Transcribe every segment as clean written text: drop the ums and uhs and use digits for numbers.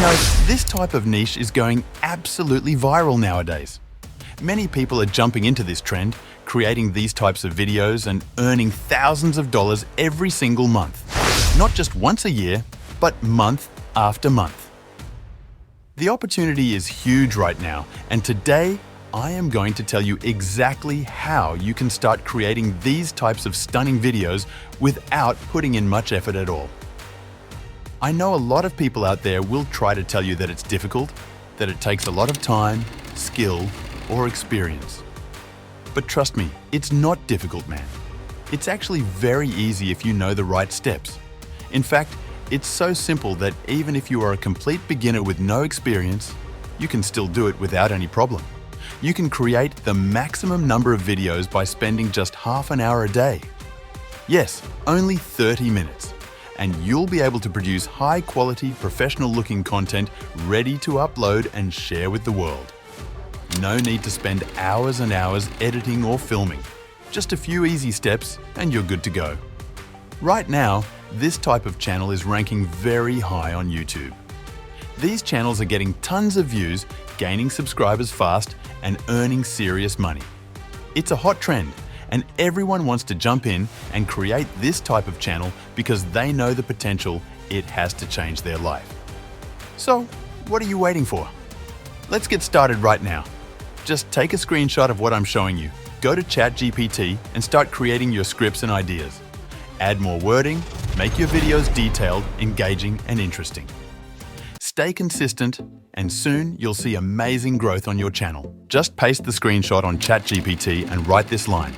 This type of niche is going absolutely viral nowadays. Many people are jumping into this trend, creating these types of videos and earning thousands of dollars every single month. Not just once a year, but month after month. The opportunity is huge right now, and today I am going to tell you exactly how you can start creating these types of stunning videos without putting in much effort at all. I know a lot of people out there will try to tell you that it's difficult, that it takes a lot of time, skill, or experience. But trust me, it's not difficult, man. It's actually very easy if you know the right steps. In fact, it's so simple that even if you are a complete beginner with no experience, you can still do it without any problem. You can create the maximum number of videos by spending just half an hour a day. Yes, only 30 minutes. And you'll be able to produce high-quality, professional-looking content ready to upload and share with the world. No need to spend hours and hours editing or filming. Just a few easy steps and you're good to go. Right now, this type of channel is ranking very high on YouTube. These channels are getting tons of views, gaining subscribers fast, and earning serious money. It's a hot trend, and everyone wants to jump in and create this type of channel because they know the potential it has to change their life. So, what are you waiting for? Let's get started right now. Just take a screenshot of what I'm showing you, go to ChatGPT and start creating your scripts and ideas. Add more wording, make your videos detailed, engaging, and interesting. Stay consistent, and soon you'll see amazing growth on your channel. Just paste the screenshot on ChatGPT and write this line.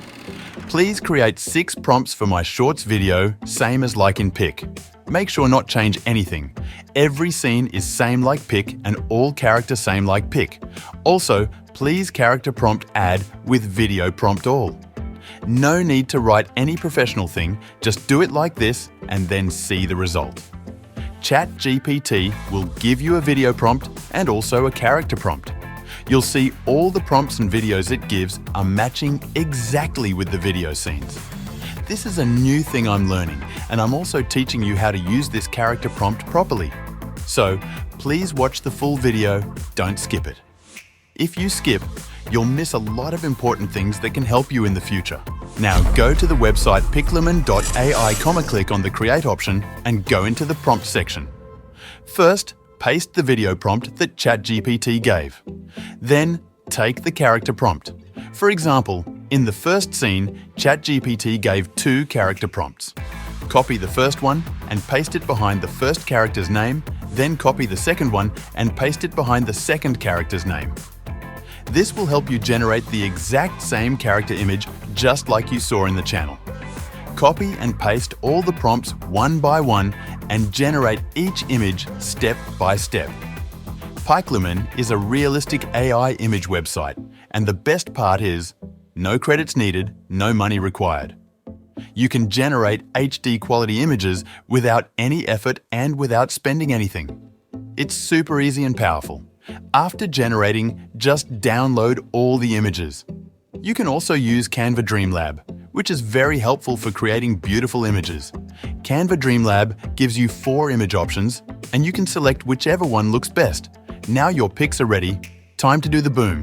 Please create 6 prompts for my shorts video, same as like in pic. Make sure not change anything. Every scene is same like pic and all character same like pic. Also, please character prompt add with video prompt all. No need to write any professional thing, just do it like this and then see the result. ChatGPT will give you a video prompt and also a character prompt. You'll see all the prompts and videos it gives are matching exactly with the video scenes. This is a new thing I'm learning, and I'm also teaching you how to use this character prompt properly. So please watch the full video, don't skip it. If you skip, you'll miss a lot of important things that can help you in the future. Now go to the website piclumen.ai, click on the Create option and go into the prompt section. First, paste the video prompt that ChatGPT gave. Then, take the character prompt. For example, in the first scene, ChatGPT gave 2 character prompts. Copy the first one and paste it behind the first character's name, then copy the second one and paste it behind the second character's name. This will help you generate the exact same character image just like you saw in the channel. Copy and paste all the prompts one by one and generate each image step by step. Piclumen is a realistic AI image website, and the best part is, no credits needed, no money required. You can generate HD quality images without any effort and without spending anything. It's super easy and powerful. After generating, just download all the images. You can also use Canva Dreamlab, which is very helpful for creating beautiful images. Canva Dreamlab gives you 4 image options, and you can select whichever one looks best. Now your pics are ready. Time to do the boom.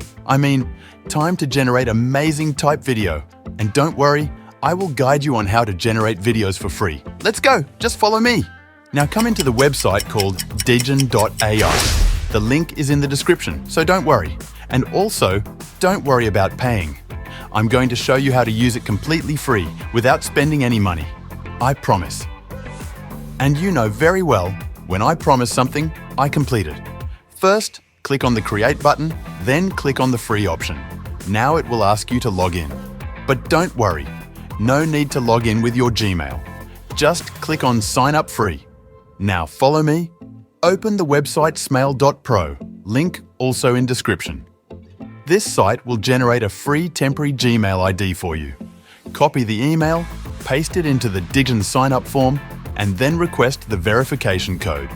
Time to generate amazing type video. And don't worry, I will guide you on how to generate videos for free. Let's go, just follow me. Now come into the website called digen.ai. The link is in the description, so don't worry. And also, don't worry about paying. I'm going to show you how to use it completely free, without spending any money. I promise. And you know very well, when I promise something, I complete it. First, click on the Create button, then click on the Free option. Now it will ask you to log in. But don't worry, no need to log in with your Gmail. Just click on Sign Up Free. Now follow me. Open the website smail.pro, link also in description. This site will generate a free temporary Gmail ID for you. Copy the email, paste it into the Digen sign-up form, and then request the verification code.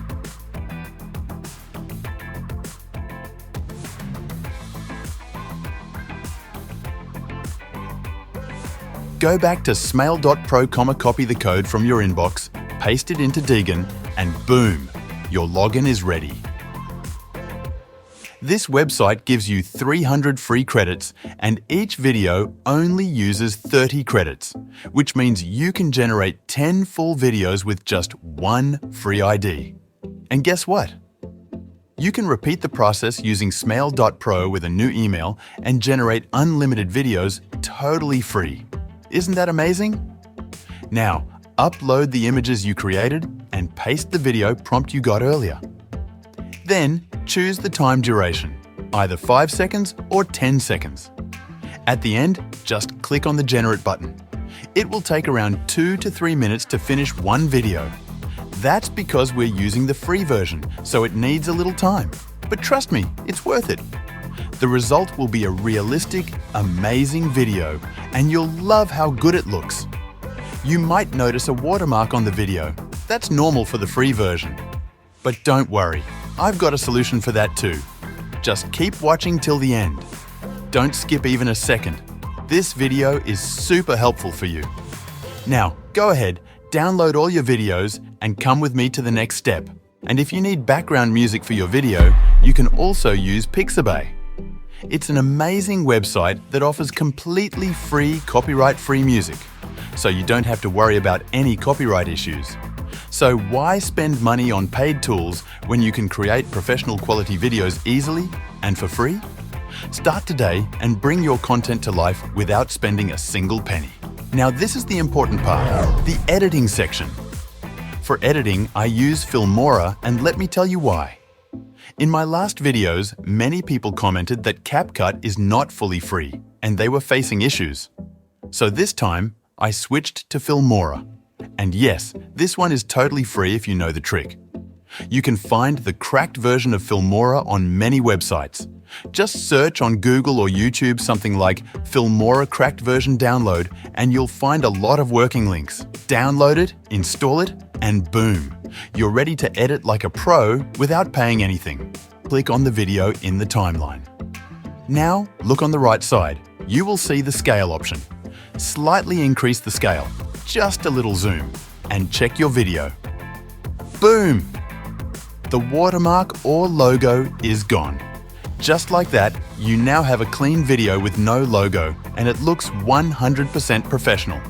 Go back to smail.pro, copy the code from your inbox, paste it into Digen, and boom, your login is ready. This website gives you 300 free credits, and each video only uses 30 credits, which means you can generate 10 full videos with just one free ID. And guess what? You can repeat the process using Smail.pro with a new email and generate unlimited videos totally free. Isn't that amazing? Now, upload the images you created and paste the video prompt you got earlier. Then, choose the time duration, either 5 seconds or 10 seconds. At the end, just click on the Generate button. It will take around 2 to 3 minutes to finish one video. That's because we're using the free version, so it needs a little time. But trust me, it's worth it. The result will be a realistic, amazing video, and you'll love how good it looks. You might notice a watermark on the video. That's normal for the free version. But don't worry, I've got a solution for that too. Just keep watching till the end. Don't skip even a second. This video is super helpful for you. Now, go ahead, download all your videos and come with me to the next step. And if you need background music for your video, you can also use Pixabay. It's an amazing website that offers completely free, copyright-free music, so you don't have to worry about any copyright issues. So why spend money on paid tools when you can create professional quality videos easily and for free? Start today and bring your content to life without spending a single penny. Now this is the important part, the editing section. For editing, I use Filmora, and let me tell you why. In my last videos, many people commented that CapCut is not fully free, and they were facing issues. So this time, I switched to Filmora. And yes, this one is totally free if you know the trick. You can find the cracked version of Filmora on many websites. Just search on Google or YouTube something like Filmora cracked version download, and you'll find a lot of working links. Download it, install it, and boom! You're ready to edit like a pro without paying anything. Click on the video in the timeline. Now, look on the right side. You will see the scale option. Slightly increase the scale, just a little zoom, and check your video. Boom! The watermark or logo is gone. Just like that, you now have a clean video with no logo, and it looks 100% professional.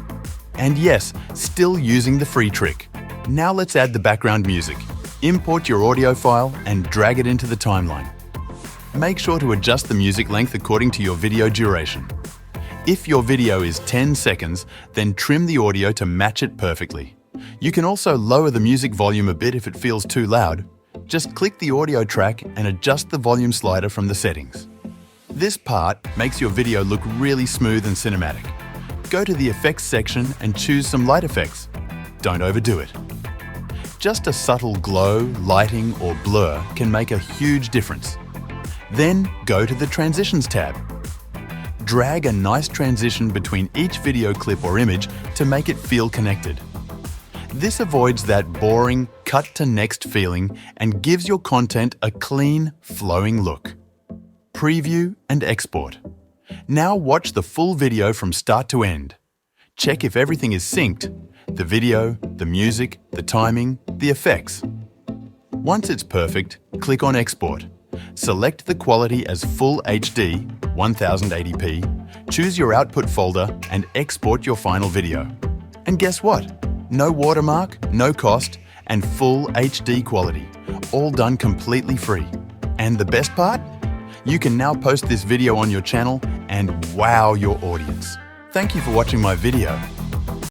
And yes, still using the free trick. Now let's add the background music. Import your audio file and drag it into the timeline. Make sure to adjust the music length according to your video duration. If your video is 10 seconds, then trim the audio to match it perfectly. You can also lower the music volume a bit if it feels too loud. Just click the audio track and adjust the volume slider from the settings. This part makes your video look really smooth and cinematic. Go to the effects section and choose some light effects. Don't overdo it. Just a subtle glow, lighting, or blur can make a huge difference. Then go to the Transitions tab. Drag a nice transition between each video clip or image to make it feel connected. This avoids that boring, cut-to-next feeling and gives your content a clean, flowing look. Preview and export. Now watch the full video from start to end. Check if everything is synced: the video, the music, the timing, the effects. Once it's perfect, click on Export. Select the quality as Full HD, 1080p, choose your output folder and export your final video. And guess what? No watermark, no cost, and full HD quality, all done completely free. And the best part? You can now post this video on your channel and wow your audience. Thank you for watching my video.